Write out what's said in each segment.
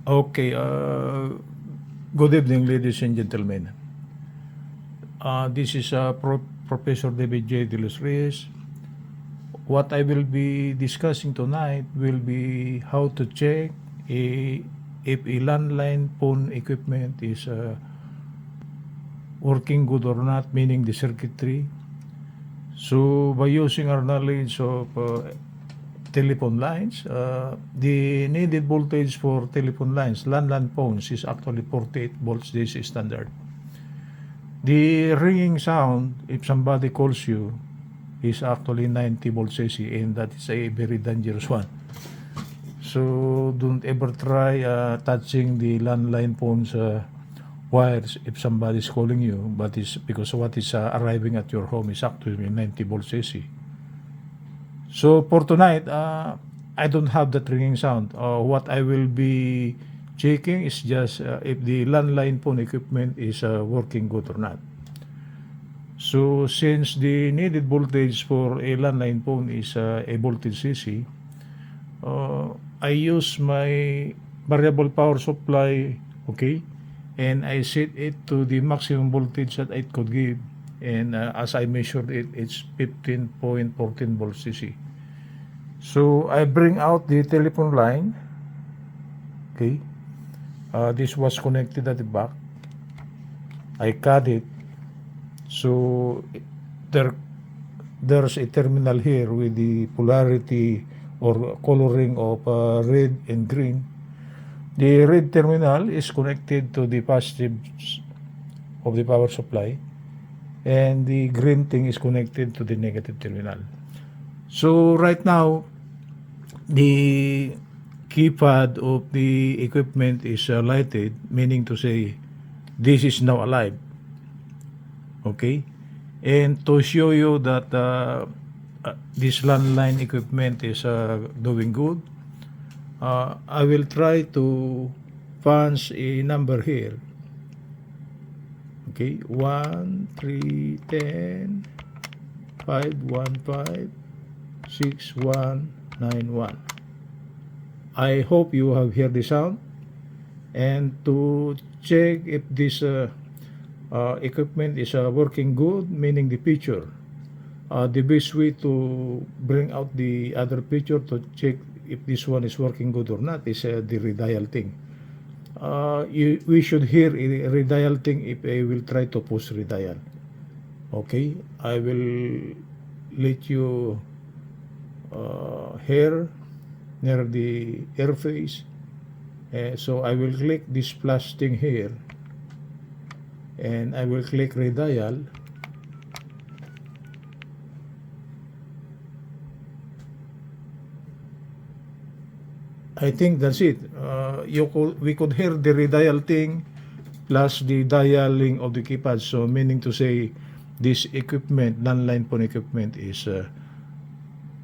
Okay, good evening, ladies and gentlemen. This is Professor David J. De Los Reyes. What I will be discussing tonight will be how to check if a landline phone equipment is working good or not, meaning the circuitry. So, by using our knowledge of telephone lines, the needed voltage for telephone lines, landline phones, is actually 48 volts. This is standard. The ringing sound, if somebody calls you, is actually 90 volts AC, and that is a very dangerous one. So don't ever try touching the landline phone's wires if somebody is calling you, but it's because what is arriving at your home is actually 90 volts AC. So for tonight, I don't have that ringing sound. What I will be checking is just if the landline phone equipment is working good or not. So since the needed voltage for a landline phone is a voltage CC, I use my variable power supply, okay, and I set it to the maximum voltage that it could give. And as I measured it, it's 15.14 volts CC. So I bring out the telephone line, okay. This was connected at the back. I cut it. So there's a terminal here with the polarity or coloring of red and green. The red terminal is connected to the positive of the power supply, and the green thing is connected to the negative terminal. So right now, the keypad of the equipment is lighted, meaning to say this is now alive. Okay, and to show you that this landline equipment is doing good, I will try to punch a number here. Okay, 1 3 10 5 1 5 6 1 9 1. I hope you have heard the sound, and to check if this equipment is working good, meaning the picture. The best way to bring out the other picture to check if this one is working good or not is the redial thing. We should hear a redial thing if I will try to push redial. Okay, I will let you hear near the interface. So I will click this plus thing here, and I will click redial. I think that's it. We could hear the redial thing plus the dialing of the keypad. So meaning to say this equipment, landline phone equipment, is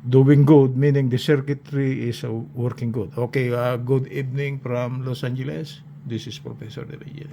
doing good, meaning the circuitry is working good. Okay, good evening from Los Angeles. This is Professor David.